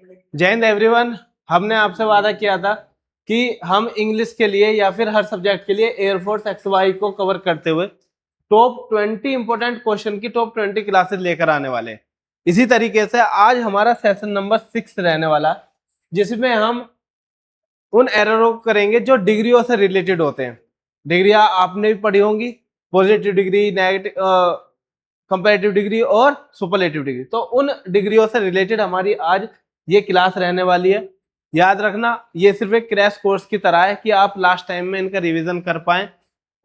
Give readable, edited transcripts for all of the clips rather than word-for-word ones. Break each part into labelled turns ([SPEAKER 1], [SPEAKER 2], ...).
[SPEAKER 1] जय हिंद एवरीवन। हमने आपसे वादा किया था कि हम इंग्लिश के लिए या फिर हर सब्जेक्ट के लिए एयरफोर्स XY को कवर करते हुए टॉप 20 इंपोर्टेंट क्वेश्चन की टॉप 20 क्लासेस लेकर आने वाले हैं। इसी तरीके से आज हमारा सेशन नंबर 6 रहने वाला, जिसमें हम उन एररों को करेंगे जो डिग्रियों से रिलेटेड होते हैं। डिग्रियां आपने भी पढ़ी होंगी, positive degree, negative, comparative degree और सुपरलेटिव डिग्री। तो उन डिग्रियों से रिलेटेड हमारी आज ये क्लास रहने वाली है। याद रखना, ये सिर्फ एक क्रैश कोर्स की तरह है कि आप लास्ट टाइम में इनका रिवीजन कर पाए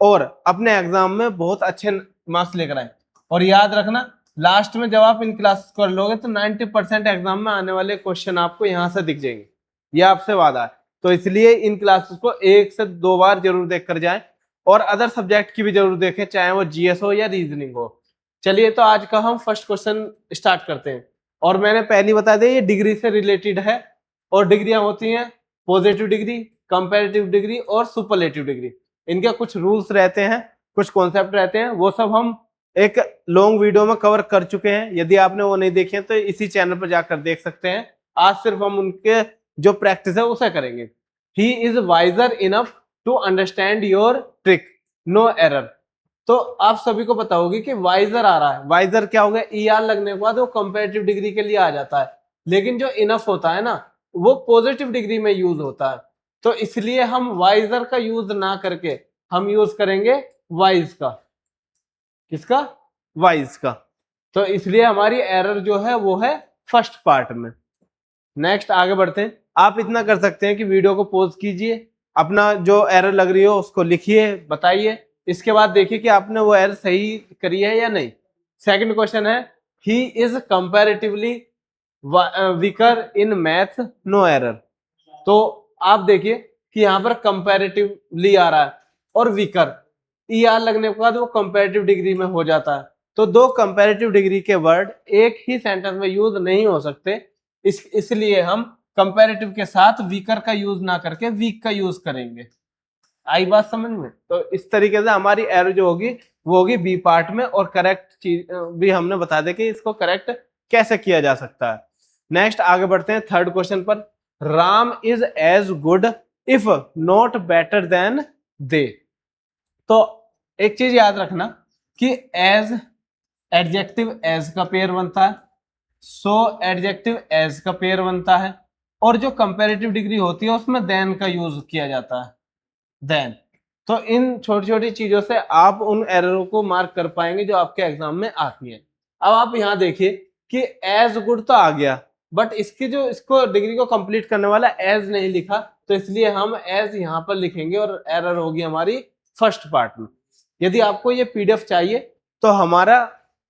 [SPEAKER 1] और अपने एग्जाम में बहुत अच्छे मार्क्स लेकर आए। और याद रखना, लास्ट में जब आप इन क्लासेस कर लोगे तो 90% एग्जाम में आने वाले क्वेश्चन आपको यहाँ से दिख जाएंगे, ये आपसे वादा है। तो इसलिए इन क्लासेस को 1 से 2 बार जरूर देख कर जाए और अदर सब्जेक्ट की भी जरूर देखें, चाहे वो जीएस हो या रीजनिंग हो। चलिए, तो आज का हम फर्स्ट क्वेश्चन स्टार्ट करते हैं। और मैंने पहले बता दिया, ये डिग्री से रिलेटेड है और डिग्रियां होती हैं पॉजिटिव डिग्री, कंपैरेटिव डिग्री और सुपरलेटिव डिग्री। इनके कुछ रूल्स रहते हैं, कुछ कॉन्सेप्ट रहते हैं, वो सब हम एक लॉन्ग वीडियो में कवर कर चुके हैं। यदि आपने वो नहीं देखे तो इसी चैनल पर जाकर देख सकते हैं। आज सिर्फ हम उनके जो प्रैक्टिस है उसे करेंगे। He is wiser enough to understand your trick, no error. तो आप सभी को पता होगी कि वाइजर आ रहा है। वाइजर क्या हो गया, ER लगने के बाद वो कंपैरेटिव डिग्री के लिए आ जाता है, लेकिन जो इनफ होता है ना, वो पॉजिटिव डिग्री में यूज होता है। तो इसलिए हम वाइजर का यूज ना करके हम यूज करेंगे वाइज का। किसका? वाइज का। तो इसलिए हमारी एरर जो है वो है फर्स्ट पार्ट में। नेक्स्ट आगे बढ़ते हैं। आप इतना कर सकते हैं कि वीडियो को पॉज कीजिए, अपना जो एरर लग रही हो उसको लिखिए, बताइए। इसके बाद देखिए कि आपने वो एरर सही करी है या नहीं। सेकंड क्वेश्चन है, he is comparatively weaker in math, no error. तो आप देखिए कि यहाँ पर कंपैरेटिवली आ रहा है और वीकर, ER लगने के बाद वो कंपैरेटिव डिग्री में हो जाता है। तो दो कंपैरेटिव डिग्री के वर्ड एक ही सेंटेंस में यूज नहीं हो सकते, इसलिए हम कंपैरेटिव के साथ वीकर का यूज ना करके वीक का यूज करेंगे। आई बात समझ में? तो इस तरीके से हमारी एरर जो होगी वो होगी बी पार्ट में, और करेक्ट चीज भी हमने बता दे कि इसको करेक्ट कैसे किया जा सकता है। नेक्स्ट आगे बढ़ते हैं थर्ड क्वेश्चन पर। Ram is as good if not better than they. तो एक चीज याद रखना कि एज एडजेक्टिव एज का पेयर बनता है, सो एडजेक्टिव एज का पेयर बनता है, और जो कंपैरेटिव डिग्री होती है उसमें देन का यूज किया जाता है, देन। तो इन छोटी छोटी चीजों से आप उन एररों को मार्क कर पाएंगे जो आपके एग्जाम में आती है। अब आप यहाँ देखिए कि एज गुड तो आ गया, बट इसको डिग्री को कंप्लीट करने वाला एज नहीं लिखा, तो इसलिए हम एज यहाँ पर लिखेंगे और एरर होगी हमारी फर्स्ट पार्ट में। यदि आपको ये PDF चाहिए तो हमारा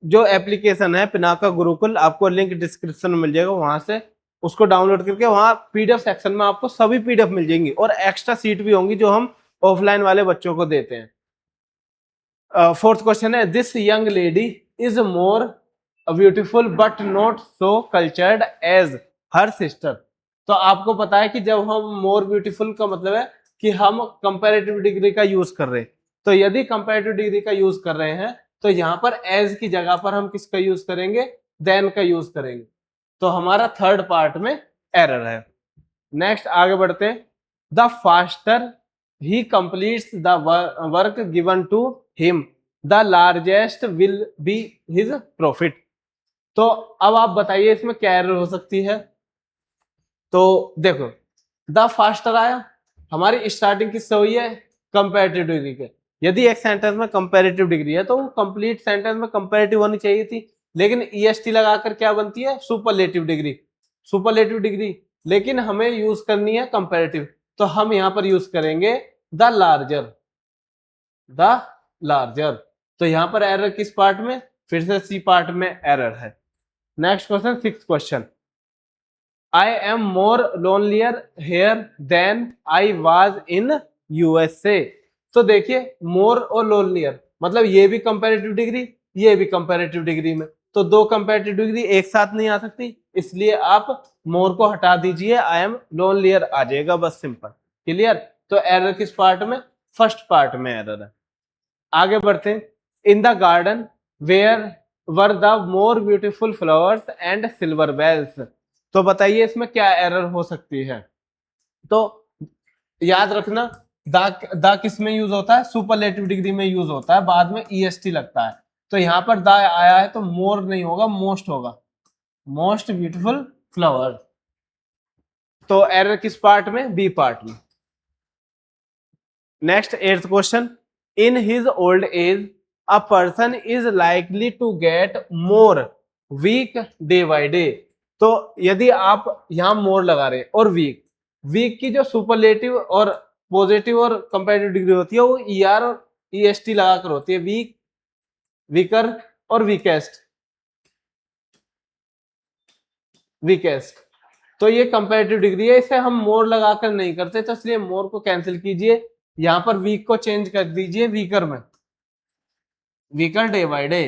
[SPEAKER 1] जो एप्लीकेशन है पिनाका गुरुकुल, आपको लिंक डिस्क्रिप्शन में मिल जाएगा, वहां से उसको डाउनलोड करके वहां PDF सेक्शन में आपको सभी PDF मिल जाएंगी और एक्स्ट्रा सीट भी होंगी जो हम ऑफलाइन वाले बच्चों को देते हैं। फोर्थ क्वेश्चन है, this young lady is more beautiful but not so cultured as her sister. तो आपको पता है कि जब हम मोर ब्यूटीफुल का मतलब है कि हम कंपैरेटिव डिग्री का यूज कर रहे हैं। तो यदि कंपैरेटिव डिग्री का यूज कर रहे हैं तो यहाँ पर एज की जगह पर हम किसका यूज करेंगे? देन का यूज करेंगे। तो हमारा थर्ड पार्ट में एरर है। नेक्स्ट आगे बढ़ते हैं। The faster he completes the work given to him, the largest will be his profit। तो अब आप बताइए इसमें क्या एरर हो सकती है। तो देखो, द फास्टर आया, हमारी स्टार्टिंग किससे हुई है? कंपैरेटिव डिग्री के। यदि एक सेंटेंस में कंपैरेटिव डिग्री है तो वो कंप्लीट सेंटेंस में कंपैरेटिव होनी चाहिए थी, लेकिन EST लगाकर क्या बनती है? Superlative degree. सुपरलेटिव डिग्री, लेकिन हमें यूज करनी है कंपैरेटिव, तो हम यहां पर यूज करेंगे द लार्जर, द लार्जर। तो यहां पर एरर किस पार्ट में? फिर से सी पार्ट में एरर है। Next question, sixth question. I am more lonelier here than I was in USA। तो देखिए, मोर और लोनलियर मतलब ये भी कंपैरेटिव डिग्री, ये भी कंपैरेटिव डिग्री में, तो दो कंपैरेटिव डिग्री एक साथ नहीं आ सकती, इसलिए आप मोर को हटा दीजिए, आई एम लोनलियर आ जाएगा, बस सिंपल। क्लियर? तो एरर किस पार्ट में? फर्स्ट पार्ट में एरर है। आगे बढ़ते हैं। In the garden where were the more beautiful flowers and silver bells. तो बताइए इसमें क्या एरर हो सकती है। तो याद रखना द किस में यूज होता है, सुपरलेटिव डिग्री में यूज होता है, बाद में ईएसटी लगता है। तो यहाँ पर द आया है तो मोर नहीं होगा, मोस्ट होगा, मोस्ट ब्यूटीफुल फ्लावर। तो एरर किस पार्ट में, बी पार्ट में। Next 8th question, in his old age a person is likely to get more weak day by day. तो यदि आप यहाँ मोर लगा रहे हैं और वीक, वीक की जो सुपरलेटिव और पॉजिटिव और कंपैरेटिव डिग्री होती है वो ईआर और ईएसटी लगाकर होती है, वीक, वीकर और वीकेस्ट, वीकेस्ट। तो ये कंपैरेटिव डिग्री है, इसे हम मोर लगाकर नहीं करते, तो इसलिए मोर को कैंसिल कीजिए, यहाँ पर वीक को चेंज कर दीजिए वीकर में, वीकर डे बाय डे।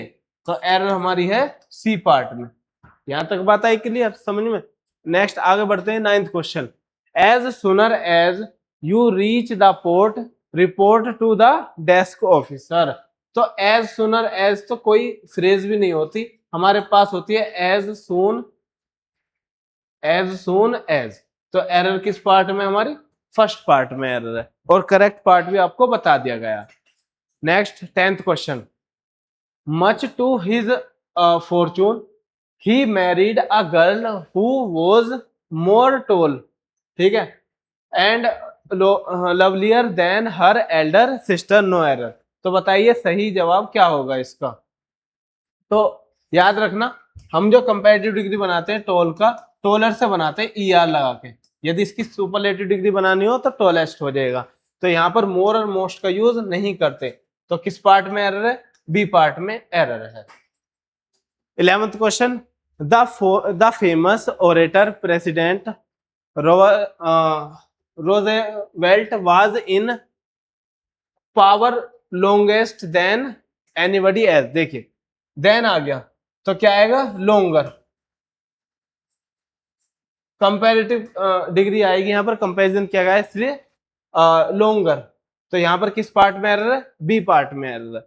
[SPEAKER 1] तो एरर हमारी है सी पार्ट में। यहां तक बात आई क्लियर, समझ में। नेक्स्ट आगे बढ़ते हैं 9th question, as sooner as you reach the port report to the desk officer. तो एज सुनर एज तो कोई फ्रेज भी नहीं होती, हमारे पास होती है एज सून एज। तो एरर किस पार्ट में, हमारी फर्स्ट पार्ट में एरर है, और करेक्ट पार्ट भी आपको बता दिया गया। Next 10th question, much to his fortune he married a girl who was more tall, ठीक है, and lovelier than her elder sister, no error. तो बताइए सही जवाब क्या होगा इसका। तो याद रखना, हम जो कंपैरेटिव डिग्री बनाते हैं टोल का, टोलर से बनाते हैं ईआर लगा के। यदि इसकी सुपरलेटिव डिग्री बनानी हो तो टोलेस्ट हो जाएगा। तो यहाँ पर मोर और मोस्ट का यूज नहीं करते। तो किस पार्ट में एरर है, बी पार्ट में एरर है। 11th question, the famous orator president Roosevelt was in power longest than anybody else. देखिए देन आ गया तो क्या आएगा, लोंगर, कंपैरेटिव डिग्री आएगी यहाँ पर, कंपैरिजन किया गया है इसलिए लोंगर। तो यहाँ पर किस पार्ट में एरर है, बी पार्ट में एरर है।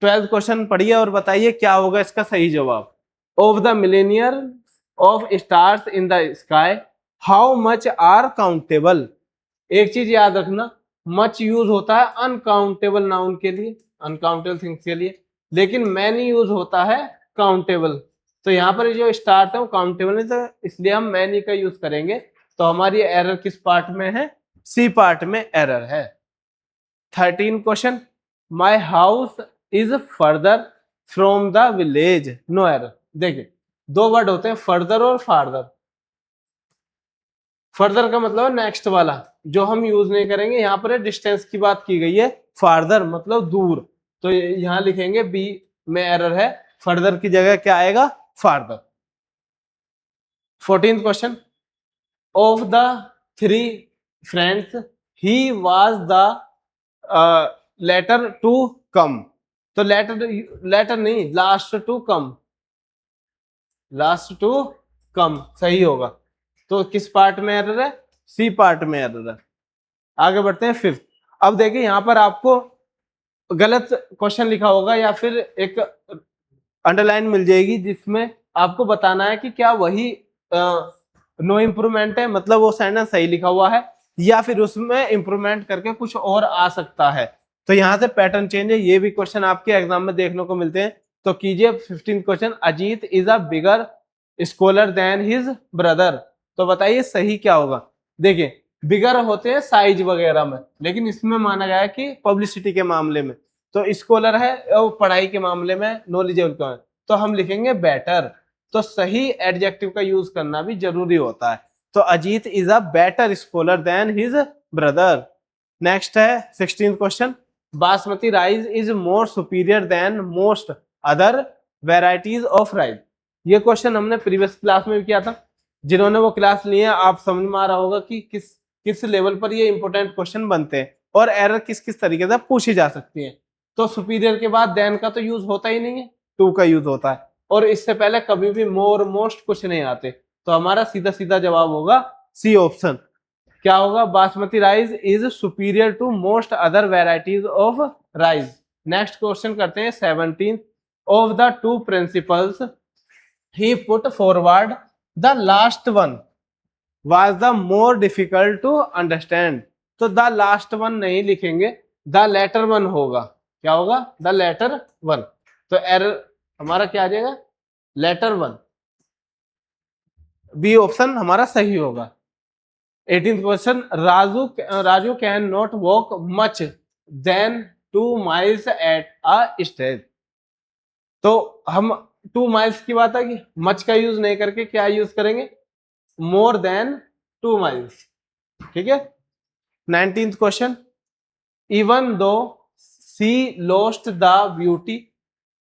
[SPEAKER 1] 12th क्वेश्चन पढ़िए और बताइए क्या होगा इसका सही जवाब। Of the millionaire of stars in the sky how much are countable. एक चीज याद रखना, मच यूज होता है अनकाउंटेबल नाउन के लिए, अनकाउंटेबल थिंग्स के लिए, लेकिन मैनी यूज होता है काउंटेबल। तो यहाँ पर जो स्टार्स है वो काउंटेबल नहीं, तो इसलिए हम मैनी का यूज करेंगे। तो हमारी एरर किस पार्ट में है, सी पार्ट में एरर है। 13 question, my house is further from the village, no error. देखिए दो वर्ड होते हैं फर्दर और फार्दर। फर्दर का मतलब है नेक्स्ट वाला, जो हम यूज नहीं करेंगे। यहाँ पर डिस्टेंस की बात की गई है, फार्दर मतलब दूर। तो यहाँ लिखेंगे बी में एरर है, फर्दर की जगह क्या आएगा, farther. 14th question, of the 3 friends he was the latter to come. तो लेटर नहीं, last to come, last to come सही होगा। तो किस पार्ट में एरर है, सी पार्ट में एरर है। आगे बढ़ते हैं 5th। अब देखिए यहाँ पर आपको गलत क्वेश्चन लिखा होगा या फिर एक अंडरलाइन मिल जाएगी जिसमें आपको बताना है कि क्या वही नो इम्प्रूवमेंट है, मतलब वो सेंटेंस सही लिखा हुआ है, या फिर उसमें इम्प्रूवमेंट करके कुछ और आ सकता है। तो यहाँ से पैटर्न चेंज है, ये भी क्वेश्चन आपके एग्जाम में देखने को मिलते हैं। तो कीजिए 15th question, Ajit is a bigger scholar than his brother. तो बताइए सही क्या होगा। देखिए बिगर होते हैं साइज वगैरह में, लेकिन इसमें माना गया है कि पब्लिसिटी के मामले में। तो स्कॉलर है और पढ़ाई के मामले में नॉलेजेबल का है, तो हम लिखेंगे बेटर। तो सही एडजेक्टिव का यूज करना भी जरूरी होता है। तो Ajit is a better scholar than his brother. Next है 16th question, basmati rice is more superior than most other varieties of rice. ये क्वेश्चन हमने प्रीवियस क्लास में भी किया था। जिन्होंने वो क्लास ली है आप समझ में आ रहा होगा कि किस लेवल पर ये इंपॉर्टेंट क्वेश्चन बनते हैं और एरर किस किस तरीके से पूछी जा सकती है। तो सुपीरियर के बाद देन का तो यूज होता ही नहीं है, टू का यूज होता है, और इससे पहले कभी भी मोर मोस्ट कुछ नहीं आते। तो हमारा सीधा सीधा जवाब होगा सी ऑप्शन। क्या होगा, basmati rice is superior to most other varieties of rice. Next question करते हैं 17। Of the 2 principles he put forward the last one was the more difficult to understand। तो द लास्ट वन नहीं लिखेंगे, द लेटर वन होगा। क्या होगा? The latter one. तो error हमारा क्या आ जाएगा? Letter one. बी ऑप्शन हमारा सही होगा। 18th question, Raju can not walk much than 2 miles at a stage. तो हम 2 miles की बात है कि मच का यूज नहीं करके क्या यूज करेंगे? More than 2 miles। ठीक है। 19th question, even though she lost the beauty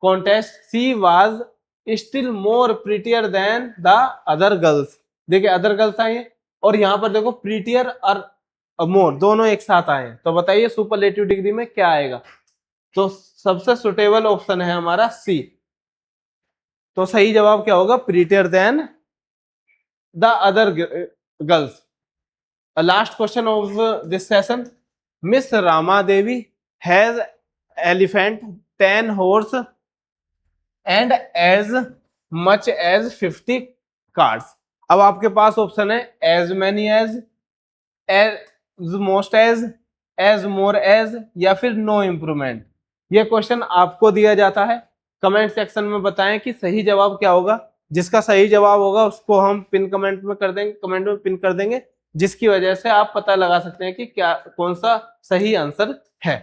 [SPEAKER 1] contest she was still more prettier than the other girls. देखिए अदर गर्ल्स आए हैं और यहाँ पर देखो प्रिटियर और मोर दोनों एक साथ आए हैं। तो बताइए सुपरलेटिव डिग्री में क्या आएगा? तो सबसे सुटेबल ऑप्शन है हमारा सी। तो सही जवाब क्या होगा? Prettier than the other girls. Last question of this session, miss Rama Devi has elephant 10 horse and as much as 50 cards. अब आपके पास ऑप्शन है as many as most as more as या फिर नो इम्प्रूवमेंट। ये क्वेश्चन आपको दिया जाता है। कमेंट सेक्शन में बताएं कि सही जवाब क्या होगा। जिसका सही जवाब होगा उसको हम पिन कमेंट में कर देंगे, कमेंट में पिन कर देंगे, जिसकी वजह से आप पता लगा सकते हैं कि क्या कौन सा सही आंसर है।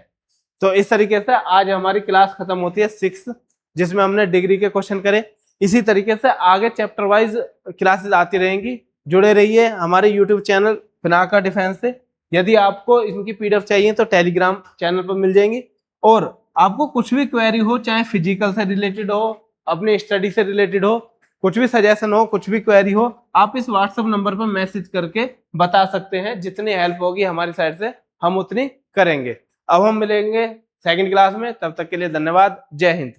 [SPEAKER 1] तो इस तरीके से आज हमारी क्लास खत्म होती है 6, जिसमें हमने डिग्री के क्वेश्चन करे। इसी तरीके से आगे चैप्टर वाइज क्लासेस आती रहेंगी। जुड़े रहिए हमारे यूट्यूब चैनल पिनाका डिफेंस से। यदि आपको इनकी पीडीएफ चाहिए तो टेलीग्राम चैनल पर मिल जाएंगी। और आपको कुछ भी क्वेरी हो, चाहे फिजिकल से रिलेटेड हो, अपने स्टडी से रिलेटेड हो, कुछ भी सजेशन हो, कुछ भी क्वेरी हो, आप इस व्हाट्सएप नंबर पर मैसेज करके बता सकते हैं। जितनी हेल्प होगी हमारी साइड से हम उतनी करेंगे। अब हम मिलेंगे सेकंड क्लास में, तब तक के लिए धन्यवाद। जय हिंद।